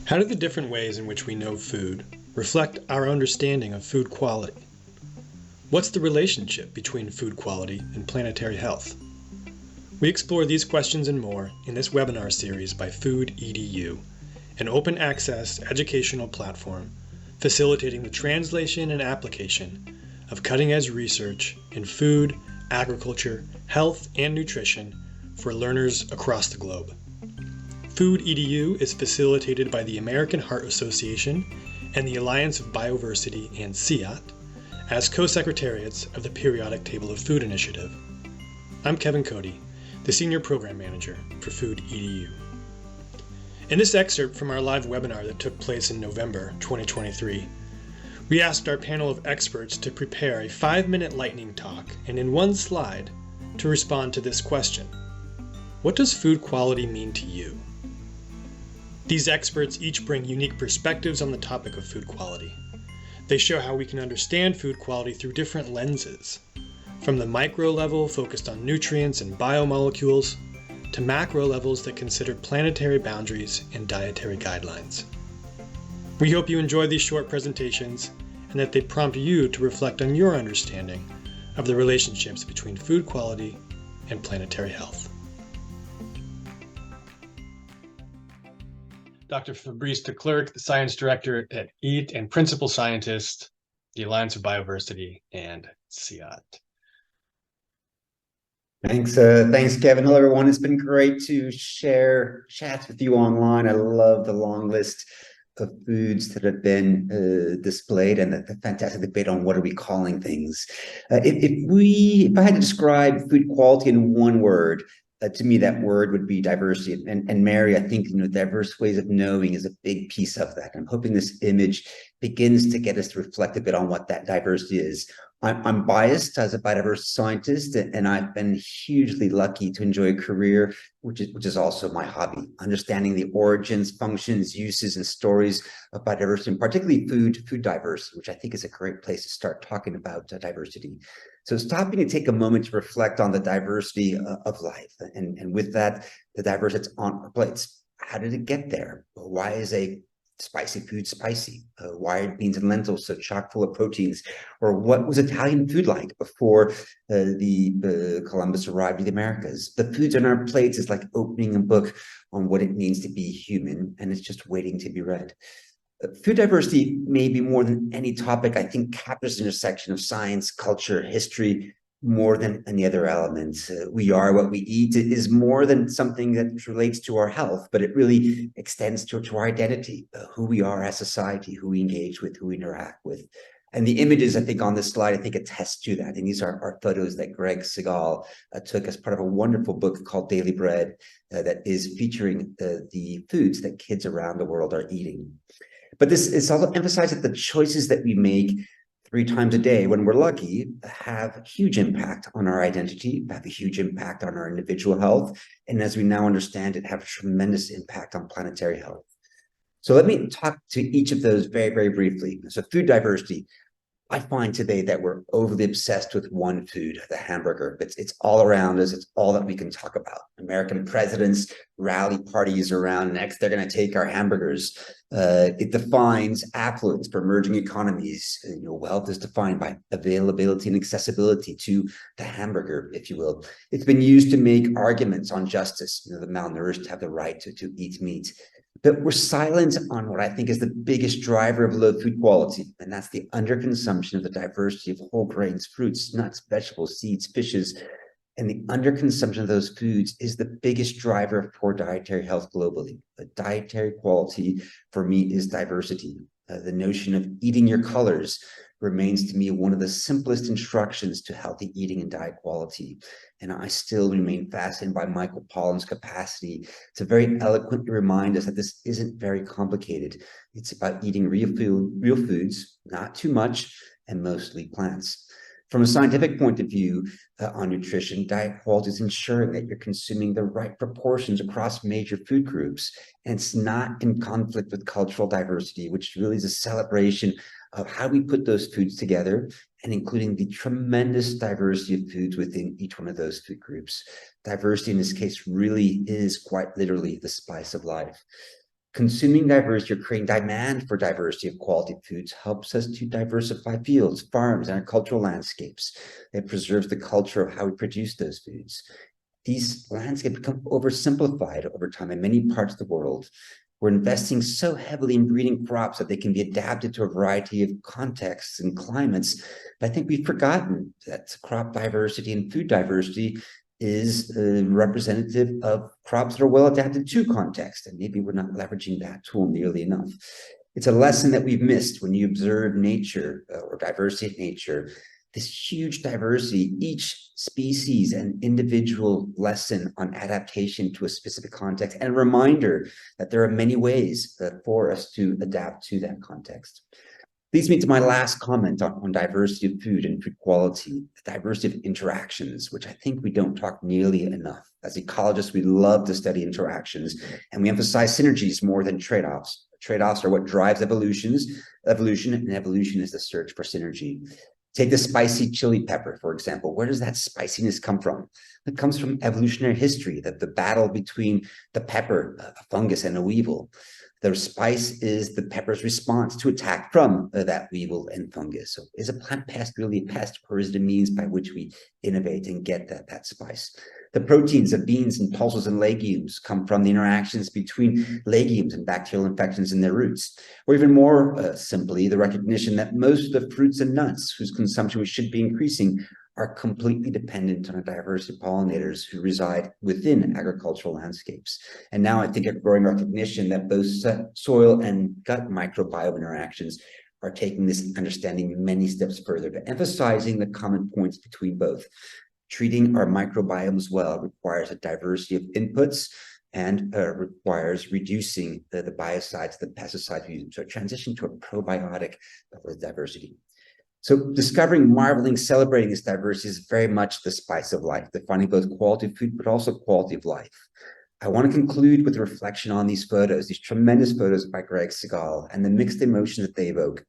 How do the different ways in which we know food reflect our understanding of food quality? What's the relationship between food quality and planetary health? We explore these questions and more in this webinar series by Food EDU, an open access educational platform facilitating the translation and application of cutting-edge research in food, agriculture, health, and nutrition for learners across the globe. Food EDU is facilitated by the American Heart Association and the Alliance of Bioversity and CIAT as co-secretariats of the Periodic Table of Food Initiative. I'm Kevin Cody, the Senior Program Manager for Food EDU. In this excerpt from our live webinar that took place in November 2023, we asked our panel of experts to prepare a 5-minute lightning talk and in one slide to respond to this question: what does food quality mean to you? These experts each bring unique perspectives on the topic of food quality. They show how we can understand food quality through different lenses, from the micro level focused on nutrients and biomolecules, to macro levels that consider planetary boundaries and dietary guidelines. We hope you enjoy these short presentations and that they prompt you to reflect on your understanding of the relationships between food quality and planetary health. Dr. Fabrice de Klerk, the Science Director at EAT and Principal Scientist, the Alliance of Bioversity and CIAT. Thanks, Kevin. Hello, everyone. It's been great to share chats with you online. I love the long list of foods that have been displayed and the fantastic debate on what are we calling things. If I had to describe food quality in one word, to me, that word would be diversity. And Mary, I think diverse ways of knowing is a big piece of that. I'm hoping this image begins to get us to reflect a bit on what that diversity is. I'm biased as a biodiversity scientist, and I've been hugely lucky to enjoy a career which is also my hobby, understanding the origins, functions, uses, and stories of biodiversity, and particularly food diversity, which I think is a great place to start talking about diversity. So stopping to take a moment to reflect on the diversity of life, and with that, the diversity that's on our plates. How did it get there? Why is a spicy food spicy? Why are beans and lentils so chock full of proteins? Or what was Italian food like before Columbus arrived to the Americas? The foods on our plates is like opening a book on what it means to be human, and it's just waiting to be read. Food diversity, maybe more than any topic, I think captures the intersection of science, culture, history, more than any other element. We are what we eat is more than something that relates to our health, but it really extends to our identity, who we are as society, who we engage with, who we interact with. And the images, I think, on this slide, I think attest to that. And these are photos that Greg Segal took as part of a wonderful book called Daily Bread that is featuring the foods that kids around the world are eating. But this is also emphasized that the choices that we make 3 times a day, when we're lucky, have a huge impact on our identity, have a huge impact on our individual health, and as we now understand it, have a tremendous impact on planetary health. So let me talk to each of those very, very briefly. So food diversity. I find today that we're overly obsessed with one food, the hamburger. It's all around us. It's all that we can talk about. American presidents rally parties around next. They're going to take our hamburgers. It defines affluence for emerging economies. Wealth is defined by availability and accessibility to the hamburger, if you will. It's been used to make arguments on justice. The malnourished have the right to eat meat. But we're silent on what I think is the biggest driver of low food quality, and that's the underconsumption of the diversity of whole grains, fruits, nuts, vegetables, seeds, fishes. And the underconsumption of those foods is the biggest driver of poor dietary health globally. The dietary quality for me is diversity. The notion of eating your colors remains to me one of the simplest instructions to healthy eating and diet quality. And I still remain fascinated by Michael Pollan's capacity to very eloquently remind us that this isn't very complicated. It's about eating real foods, not too much, and mostly plants. From a scientific point of view on nutrition, diet quality is ensuring that you're consuming the right proportions across major food groups. And it's not in conflict with cultural diversity, which really is a celebration of how we put those foods together, and including the tremendous diversity of foods within each one of those food groups. Diversity in this case really is quite literally the spice of life. Consuming diversity or creating demand for diversity of quality foods helps us to diversify fields, farms, and agricultural landscapes. It preserves the culture of how we produce those foods. These landscapes become oversimplified over time in many parts of the world. We're investing so heavily in breeding crops that they can be adapted to a variety of contexts and climates. But I think we've forgotten that crop diversity and food diversity is representative of crops that are well adapted to context, and maybe we're not leveraging that tool nearly enough. It's a lesson that we've missed when you observe nature or diversity in nature. This huge diversity, each species an individual lesson on adaptation to a specific context, and a reminder that there are many ways for us to adapt to that context. Leads me to my last comment on diversity of food and food quality, the diversity of interactions, which I think we don't talk nearly enough. As ecologists, we love to study interactions, and we emphasize synergies more than trade-offs. Trade-offs are what drives evolution, and evolution is the search for synergy. Take the spicy chili pepper, for example. Where does that spiciness come from? It comes from evolutionary history, that the battle between the pepper, a fungus, and a weevil. The spice is the pepper's response to attack from that weevil and fungus. So is a plant pest really a pest, or is it a means by which we innovate and get that spice? The proteins of beans and pulses and legumes come from the interactions between legumes and bacterial infections in their roots. Or even more simply, the recognition that most of the fruits and nuts whose consumption we should be increasing are completely dependent on a diversity of pollinators who reside within agricultural landscapes. And now I think a growing recognition that both soil and gut microbiome interactions are taking this understanding many steps further, to emphasizing the common points between both. Treating our microbiomes well requires a diversity of inputs and requires reducing the biocides, the pesticides we use. So transition to a probiotic with diversity. So discovering, marveling, celebrating this diversity is very much the spice of life, defining both quality of food, but also quality of life. I want to conclude with a reflection on these photos, these tremendous photos by Greg Segal, and the mixed emotions that they evoke.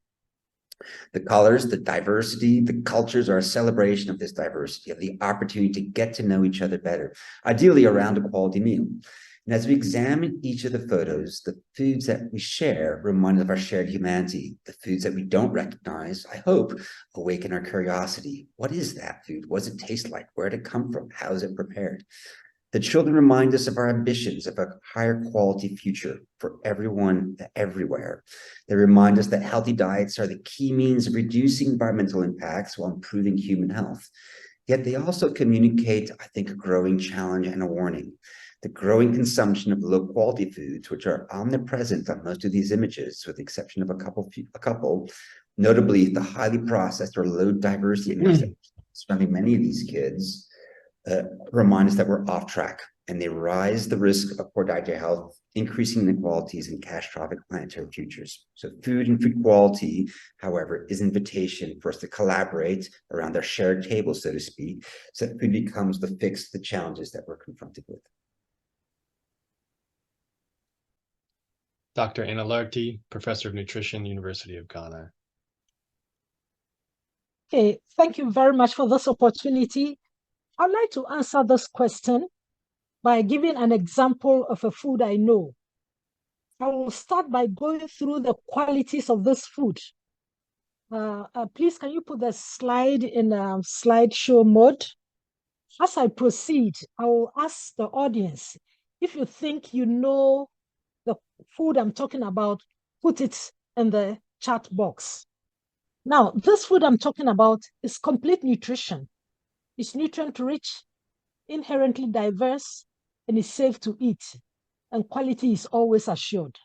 The colors, the diversity, the cultures are a celebration of this diversity, of the opportunity to get to know each other better, ideally around a quality meal. And as we examine each of the photos, the foods that we share remind us of our shared humanity. The foods that we don't recognize, I hope, awaken our curiosity. What is that food? What does it taste like? Where did it come from? How is it prepared? The children remind us of our ambitions of a higher quality future for everyone, everywhere. They remind us that healthy diets are the key means of reducing environmental impacts while improving human health. Yet they also communicate, I think, a growing challenge and a warning. The growing consumption of low-quality foods, which are omnipresent on most of these images, with the exception of a couple, notably the highly processed or low diversity images surrounding many of these kids, remind us that we're off track, and they rise the risk of poor dietary health, increasing inequalities and catastrophic planetary futures. So food and food quality, however, is an invitation for us to collaborate around our shared table, so to speak, so that food becomes the fix to the challenges that we're confronted with. Dr. Anna Larty, Professor of Nutrition, University of Ghana. Okay, thank you very much for this opportunity. I'd like to answer this question by giving an example of a food I know. I will start by going through the qualities of this food. Please, can you put the slide in slideshow mode? As I proceed, I will ask the audience, if you think you know the food I'm talking about, put it in the chat box. Now, this food I'm talking about is complete nutrition. It's nutrient-rich, inherently diverse, and is safe to eat, and quality is always assured.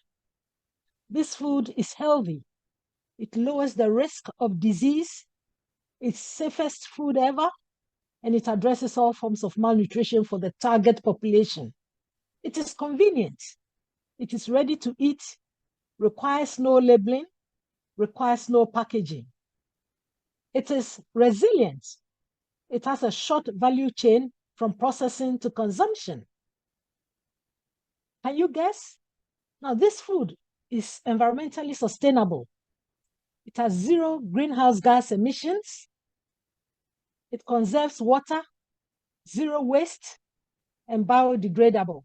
This food is healthy. It lowers the risk of disease. It's safest food ever, and it addresses all forms of malnutrition for the target population. It is convenient. It is ready to eat, requires no labeling, requires no packaging. It is resilient. It has a short value chain from processing to consumption. Can you guess? Now, this food is environmentally sustainable. It has 0 greenhouse gas emissions. It conserves water, 0 waste, and biodegradable.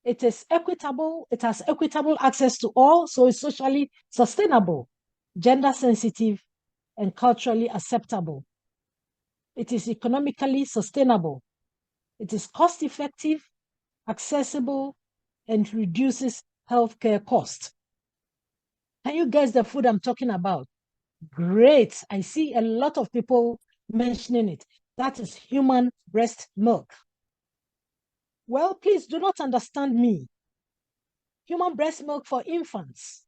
It is equitable, it has equitable access to all, so it's socially sustainable, gender sensitive, and culturally acceptable. It is economically sustainable. It is cost effective, accessible, and reduces healthcare costs. Can you guess the food I'm talking about? Great. I see a lot of people mentioning it. That is human breast milk. Well, please do not understand me. Human breast milk for infants.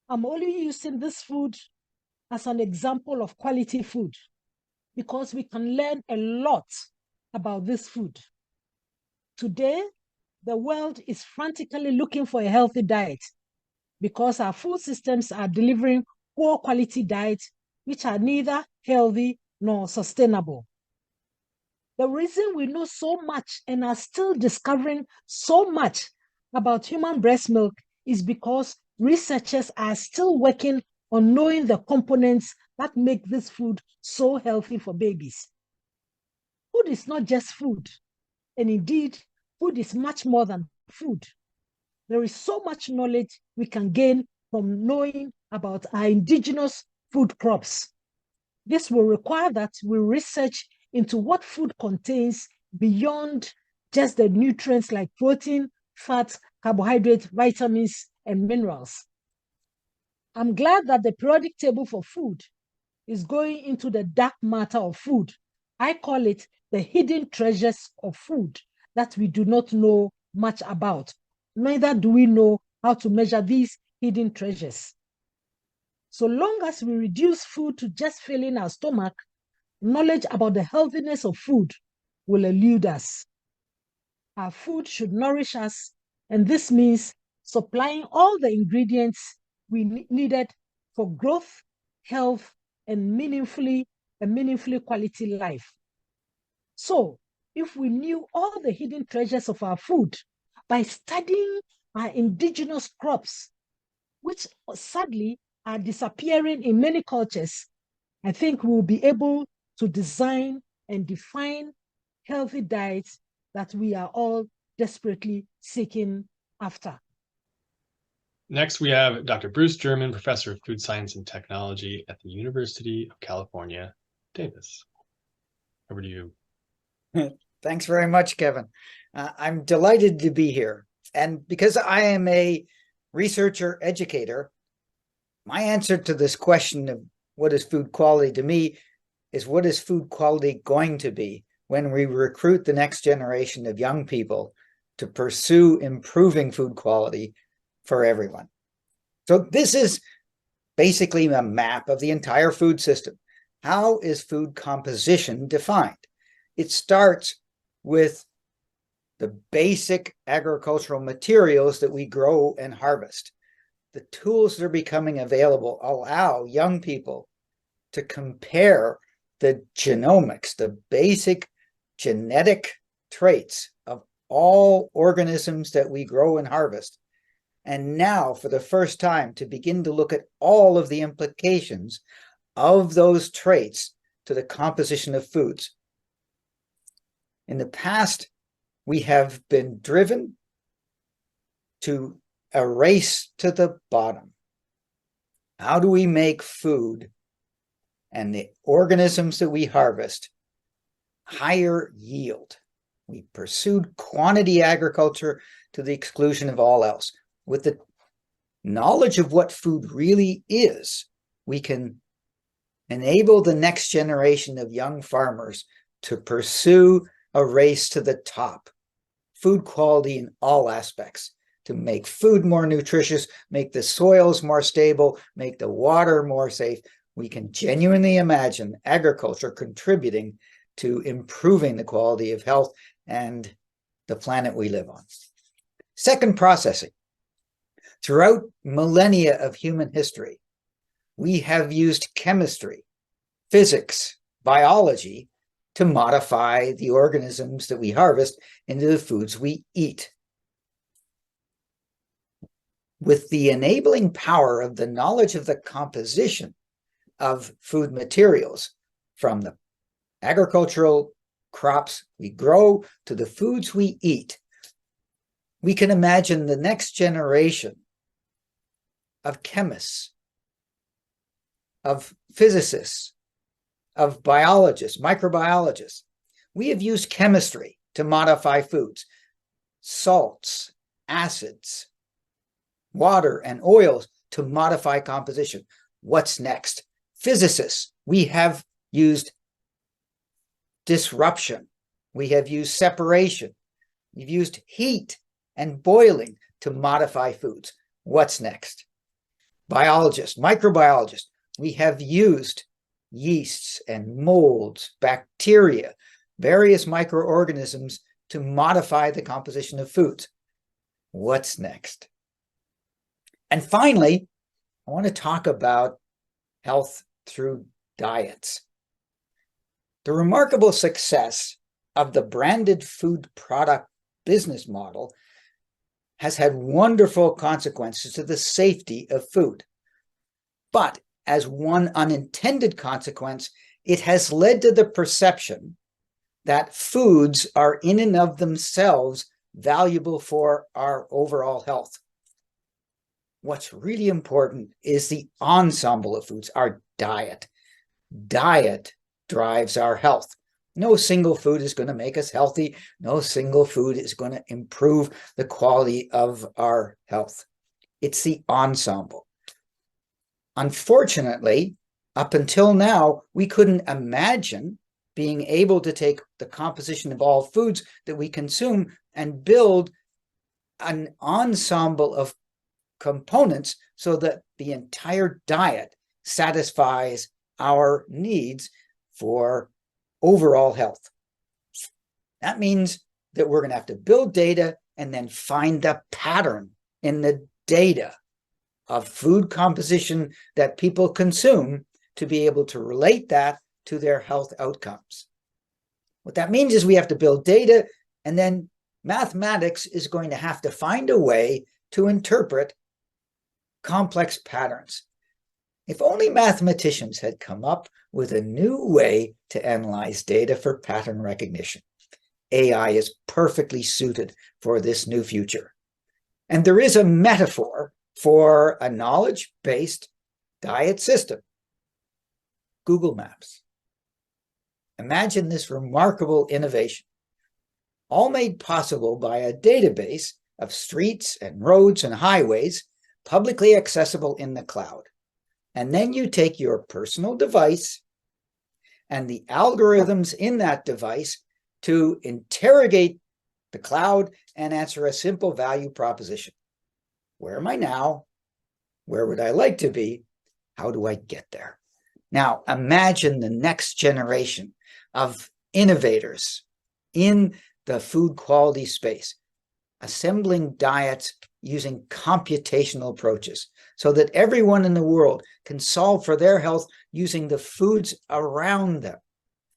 I'm only using this food as an example of quality food because we can learn a lot about this food. Today, the world is frantically looking for a healthy diet because our food systems are delivering poor quality diets which are neither healthy nor sustainable. The reason we know so much and are still discovering so much about human breast milk is because researchers are still working on knowing the components that make this food so healthy for babies. Food is not just food, and indeed, food is much more than food. There is so much knowledge we can gain from knowing about our indigenous food crops. This will require that we research into what food contains beyond just the nutrients like protein, fat, carbohydrates, vitamins, and minerals. I'm glad that the periodic table for food is going into the dark matter of food. I call it the hidden treasures of food that we do not know much about. Neither do we know how to measure these hidden treasures. So long as we reduce food to just filling our stomach, knowledge about the healthiness of food will elude us. Our food should nourish us, and this means supplying all the ingredients we needed for growth, health, and meaningfully quality life. So, if we knew all the hidden treasures of our food by studying our indigenous crops, which sadly are disappearing in many cultures, I think we'll be able to design and define healthy diets that we are all desperately seeking after. Next, we have Dr. Bruce German, Professor of Food Science and Technology at the University of California, Davis. Over to you. Thanks very much, Kevin. I'm delighted to be here. And because I am a researcher educator, my answer to this question of what is food quality to me is what is food quality going to be when we recruit the next generation of young people to pursue improving food quality for everyone. So this is basically a map of the entire food system. How is food composition defined? It starts with the basic agricultural materials that we grow and harvest. The tools that are becoming available allow young people to compare the genomics, the basic genetic traits of all organisms that we grow and harvest. And now, for the first time, to begin to look at all of the implications of those traits to the composition of foods. In the past, we have been driven to a race to the bottom. How do we make food and the organisms that we harvest higher yield? We pursued quantity agriculture to the exclusion of all else. With the knowledge of what food really is, we can enable the next generation of young farmers to pursue a race to the top. Food quality in all aspects, to make food more nutritious, make the soils more stable, make the water more safe. We can genuinely imagine agriculture contributing to improving the quality of health and the planet we live on. Second, processing. Throughout millennia of human history, we have used chemistry, physics, biology to modify the organisms that we harvest into the foods we eat. With the enabling power of the knowledge of the composition of food materials, from the agricultural crops we grow to the foods we eat, we can imagine the next generation of chemists, of physicists, of biologists, microbiologists. We have used chemistry to modify foods, salts, acids, water, and oils to modify composition. What's next? Physicists, we have used disruption. We have used separation. We've used heat and boiling to modify foods. What's next? Biologists, microbiologists, we have used yeasts and molds, bacteria, various microorganisms to modify the composition of foods. What's next? And finally, I want to talk about health through diets. The remarkable success of the branded food product business model has had wonderful consequences to the safety of food. But as one unintended consequence, it has led to the perception that foods are in and of themselves valuable for our overall health. What's really important is the ensemble of foods, our diet. Diet drives our health. No single food is going to make us healthy. No single food is going to improve the quality of our health. It's the ensemble. Unfortunately, up until now, we couldn't imagine being able to take the composition of all foods that we consume and build an ensemble of components so that the entire diet satisfies our needs for overall health. That means that we're going to have to build data and then find the pattern in the data of food composition that people consume to be able to relate that to their health outcomes. What that means is we have to build data, and then mathematics is going to have to find a way to interpret complex patterns. If only mathematicians had come up with a new way to analyze data for pattern recognition. AI is perfectly suited for this new future. And there is a metaphor for a knowledge-based diet system. Google Maps. Imagine this remarkable innovation, all made possible by a database of streets and roads and highways publicly accessible in the cloud. And then you take your personal device and the algorithms in that device to interrogate the cloud and answer a simple value proposition. Where am I now? Where would I like to be? How do I get there? Now, imagine the next generation of innovators in the food quality space, assembling diets using computational approaches so that everyone in the world can solve for their health using the foods around them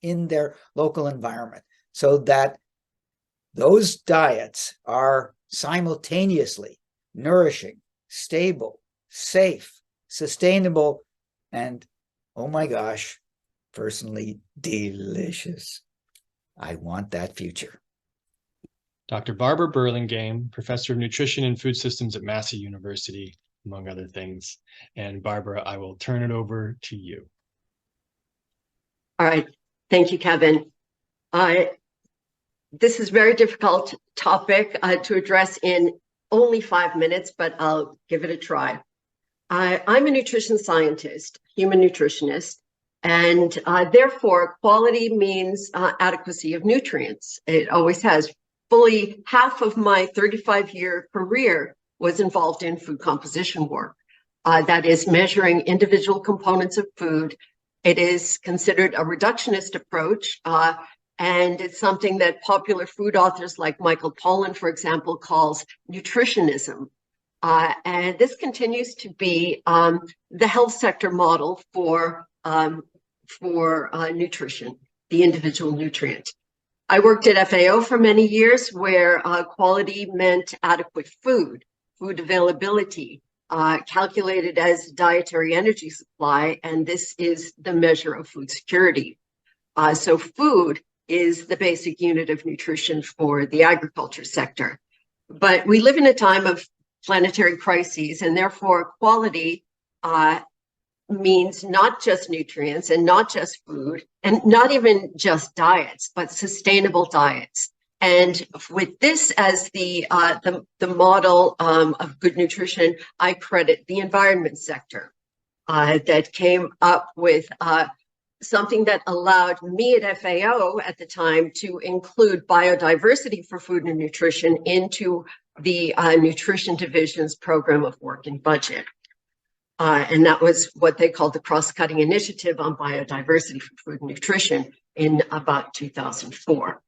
in their local environment, so that those diets are simultaneously nourishing, stable, safe, sustainable, and, oh my gosh, personally delicious. I want that future. Dr. Barbara Burlingame, Professor of Nutrition and Food Systems at Massey University, among other things. And Barbara, I will turn it over to you. All right. Thank you, Kevin. This is a very difficult topic to address in only 5 minutes, but I'll give it a try. I'm a nutrition scientist, human nutritionist, and therefore quality means adequacy of nutrients. It always has. Fully half of my 35-year career was involved in food composition work. That is measuring individual components of food. It is considered a reductionist approach, and it's something that popular food authors like Michael Pollan, for example, calls nutritionism. And this continues to be the health sector model for nutrition, the individual nutrient. I worked at FAO for many years, where quality meant adequate food availability, calculated as dietary energy supply, and this is the measure of food security. So food is the basic unit of nutrition for the agriculture sector. But we live in a time of planetary crises, and therefore quality means not just nutrients and not just food and not even just diets, but sustainable diets. And with this as the model of good nutrition, I credit the environment sector that came up with something that allowed me at FAO at the time to include biodiversity for food and nutrition into the nutrition division's program of work and budget. And that was what they called the cross-cutting initiative on biodiversity for food and nutrition in about 2004.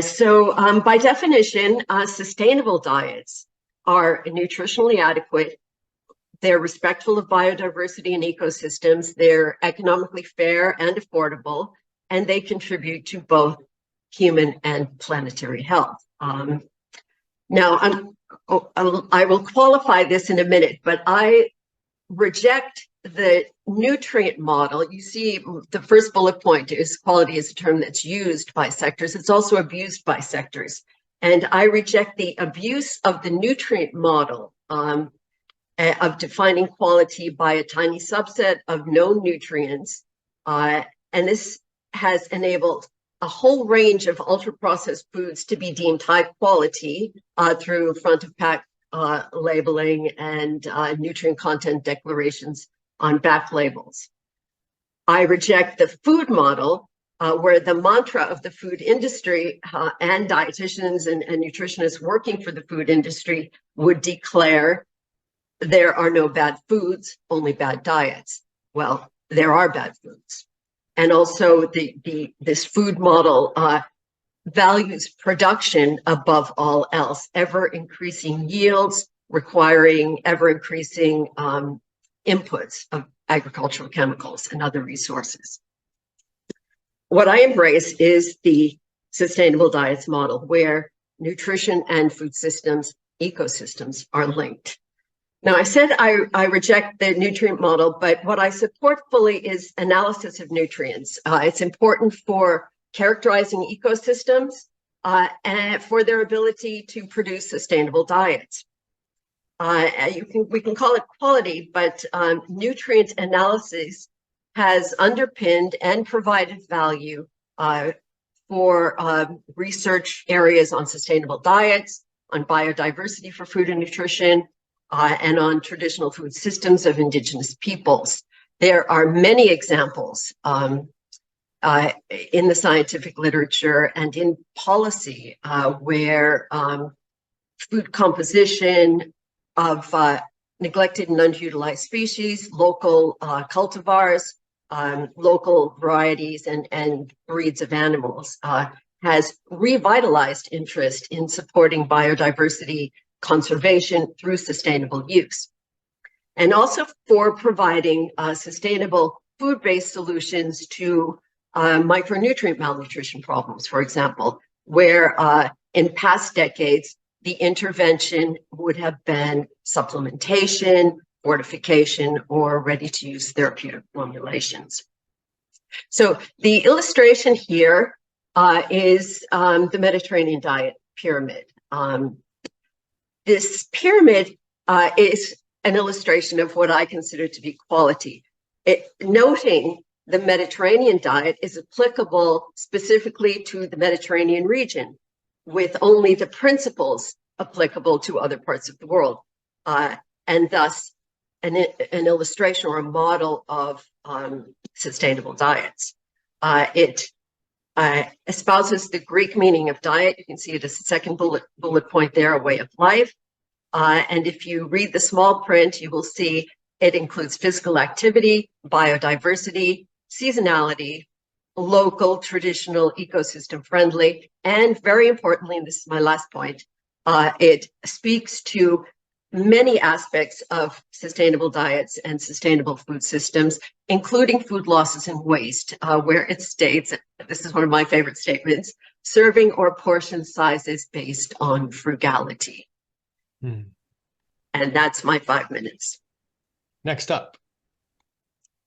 So by definition, sustainable diets are nutritionally adequate. They're respectful of biodiversity and ecosystems. They're economically fair and affordable, and they contribute to both human and planetary health. Now, I will qualify this in a minute, but I reject the nutrient model. You see, the first bullet point is quality is a term that's used by sectors. It's also abused by sectors. And I reject the abuse of the nutrient model of defining quality by a tiny subset of known nutrients. And this has enabled a whole range of ultra-processed foods to be deemed high quality through front-of-pack labeling and nutrient content declarations on back labels. I reject the food model where the mantra of the food industry and dietitians and nutritionists working for the food industry would declare there are no bad foods, only bad diets. Well, there are bad foods. And also this food model values production above all else, ever increasing yields, requiring ever increasing inputs of agricultural chemicals and other resources. What I embrace is the sustainable diets model where nutrition and food systems, ecosystems are linked. Now, I said I reject the nutrient model, but what I support fully is analysis of nutrients. It's important for characterizing ecosystems and for their ability to produce sustainable diets. We can call it quality, but nutrient analysis has underpinned and provided value for research areas on sustainable diets, on biodiversity for food and nutrition, and on traditional food systems of indigenous peoples. There are many examples in the scientific literature and in policy where food composition of neglected and underutilized species, local cultivars, local varieties and breeds of animals has revitalized interest in supporting biodiversity conservation through sustainable use, and also for providing sustainable food-based solutions to micronutrient malnutrition problems, for example, where in past decades, the intervention would have been supplementation, fortification, or ready-to-use therapeutic formulations. So the illustration here is the Mediterranean diet pyramid. This pyramid is an illustration of what I consider to be quality. Noting the Mediterranean diet is applicable specifically to the Mediterranean region, with only the principles applicable to other parts of the world, and thus an illustration or a model of sustainable diets. It espouses the Greek meaning of diet. You can see it as the second bullet point there, a way of life. And if you read the small print, you will see it includes physical activity, biodiversity, seasonality, local, traditional, ecosystem friendly, and very importantly, and this is my last point, it speaks to many aspects of sustainable diets and sustainable food systems, including food losses and waste, where it states, this is one of my favorite statements, serving or portion sizes based on frugality. And that's my 5 minutes. Next up,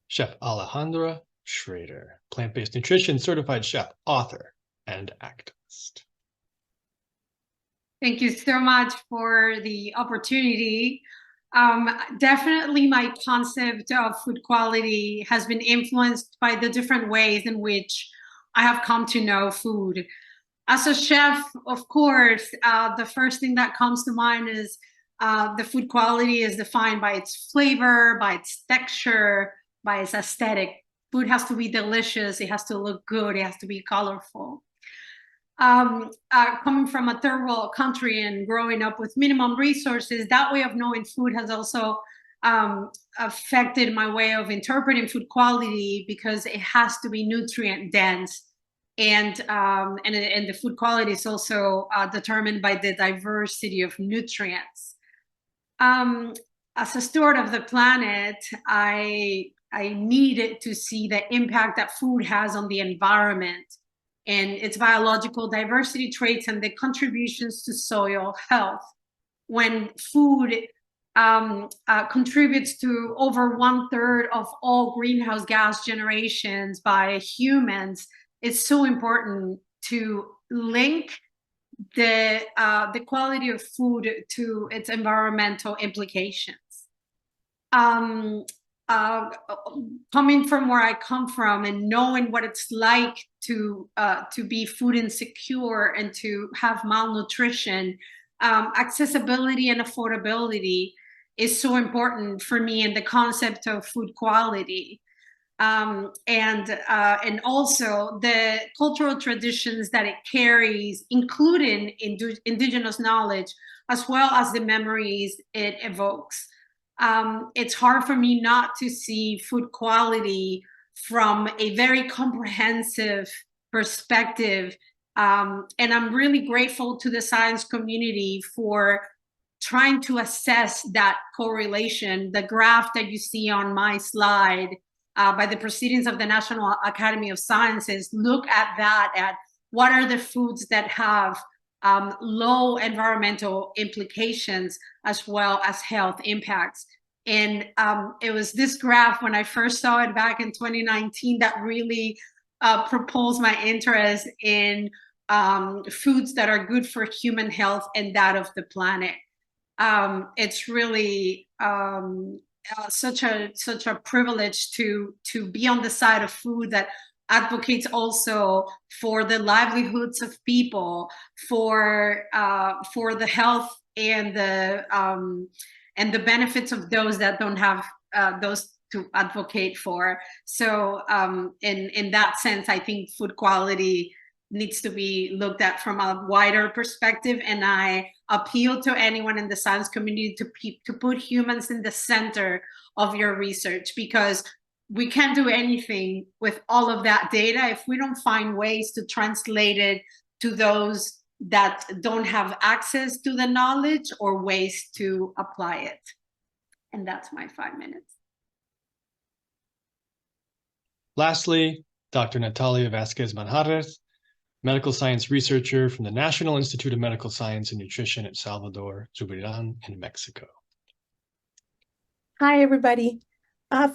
Chef Alejandra Schrader, plant-based nutrition certified chef, author, and activist. Thank you so much for the opportunity. Definitely my concept of food quality has been influenced by the different ways in which I have come to know food. As a chef, of course, the first thing that comes to mind is the food quality is defined by its flavor, by its texture, by its aesthetic. Food has to be delicious, it has to look good, it has to be colorful. Coming from a third world country and growing up with minimum resources, that way of knowing food has also affected my way of interpreting food quality, because it has to be nutrient dense. And the food quality is also determined by the diversity of nutrients. As a steward of the planet, I needed to see the impact that food has on the environment and its biological diversity traits and the contributions to soil health. When food contributes to over 1/3 of all greenhouse gas generations by humans, it's so important to link the quality of food to its environmental implications. Coming from where I come from and knowing what it's like to be food insecure and to have malnutrition, accessibility and affordability is so important for me in the concept of food quality. And also the cultural traditions that it carries, including indigenous knowledge, as well as the memories it evokes. It's hard for me not to see food quality from a very comprehensive perspective. And I'm really grateful to the science community for trying to assess that correlation. The graph that you see on my slide by the Proceedings of the National Academy of Sciences look at that, at what are the foods that have low environmental implications as well as health impacts. And it was this graph, when I first saw it back in 2019, that really propelled my interest in foods that are good for human health and that of the planet. It's really such a privilege to be on the side of food that advocates also for the livelihoods of people, for the health and the benefits of those that don't have those to advocate for. So in that sense, I think food quality needs to be looked at from a wider perspective, and I appeal to anyone in the science community to put humans in the center of your research, because we can't do anything with all of that data if we don't find ways to translate it to those that don't have access to the knowledge or ways to apply it. And that's my 5 minutes. Lastly, Dr. Natalia Vasquez Manjarres, medical science researcher from the National Institute of Medical Science and Nutrition at Salvador Zubiran in Mexico. Hi, everybody.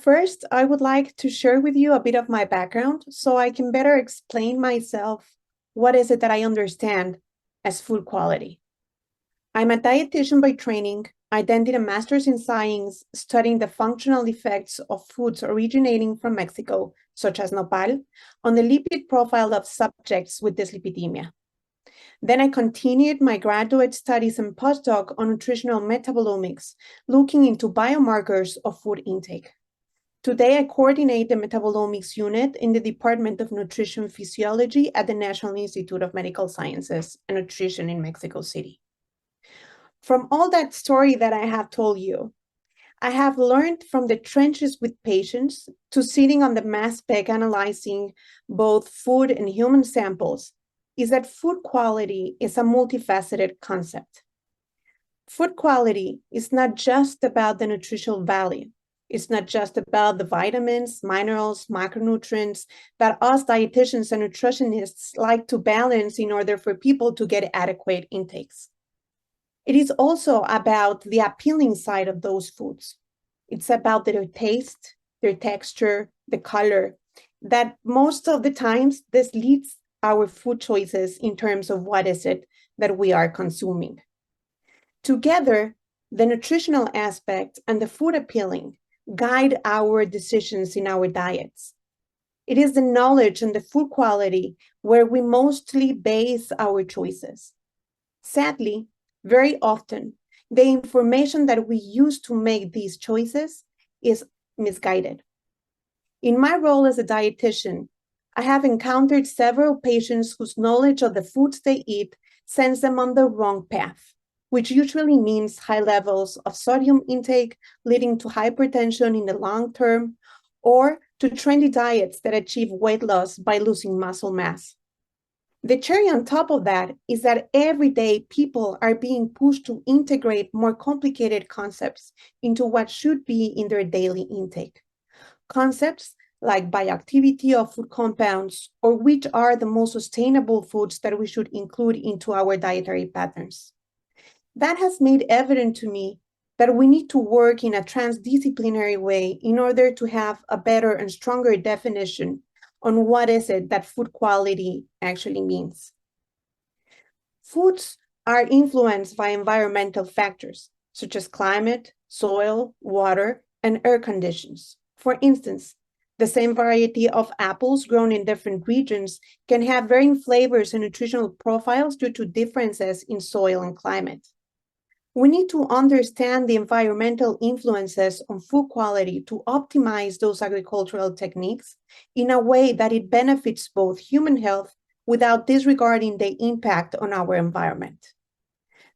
First, I would like to share with you a bit of my background so I can better explain myself what is it that I understand as food quality. I'm a dietitian by training. I then did a master's in science studying the functional effects of foods originating from Mexico, such as nopal, on the lipid profile of subjects with dyslipidemia. Then I continued my graduate studies and postdoc on nutritional metabolomics, looking into biomarkers of food intake. Today, I coordinate the metabolomics unit in the Department of Nutrition Physiology at the National Institute of Medical Sciences and Nutrition in Mexico City. From all that story that I have told you, I have learned from the trenches with patients to sitting on the mass spec analyzing both food and human samples is that food quality is a multifaceted concept. Food quality is not just about the nutritional value. It's not just about the vitamins, minerals, macronutrients that us dietitians and nutritionists like to balance in order for people to get adequate intakes. It is also about the appealing side of those foods. It's about their taste, their texture, the color, that most of the times this leads our food choices in terms of what is it that we are consuming. Together, the nutritional aspect and the food appealing guide our decisions in our diets. It is the knowledge and the food quality where we mostly base our choices. Sadly, very often, the information that we use to make these choices is misguided. In my role as a dietitian, I have encountered several patients whose knowledge of the foods they eat sends them on the wrong path, which usually means high levels of sodium intake leading to hypertension in the long term, or to trendy diets that achieve weight loss by losing muscle mass. The cherry on top of that is that every day people are being pushed to integrate more complicated concepts into what should be in their daily intake. Concepts like bioactivity of food compounds, or which are the most sustainable foods that we should include into our dietary patterns. That has made evident to me that we need to work in a transdisciplinary way in order to have a better and stronger definition on what is it that food quality actually means. Foods are influenced by environmental factors, such as climate, soil, water, and air conditions. For instance, the same variety of apples grown in different regions can have varying flavors and nutritional profiles due to differences in soil and climate. We need to understand the environmental influences on food quality to optimize those agricultural techniques in a way that it benefits both human health without disregarding the impact on our environment.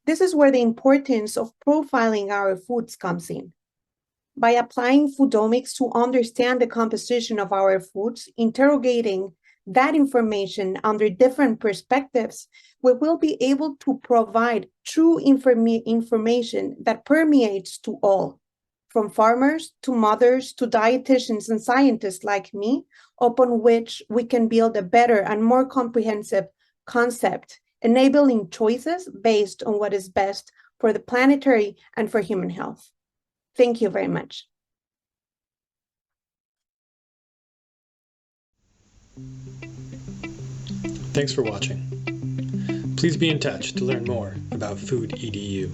This is where the importance of profiling our foods comes in. By applying foodomics to understand the composition of our foods, interrogating that information under different perspectives, we will be able to provide true information that permeates to all, from farmers to mothers to dietitians and scientists like me, upon which we can build a better and more comprehensive concept, enabling choices based on what is best for the planetary and for human health. Thank you very much. Thanks for watching. Please be in touch to learn more about Food EDU.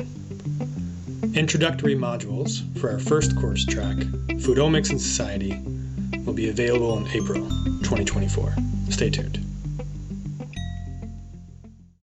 Introductory modules for our first course track, Foodomics and Society, will be available in April 2024. Stay tuned.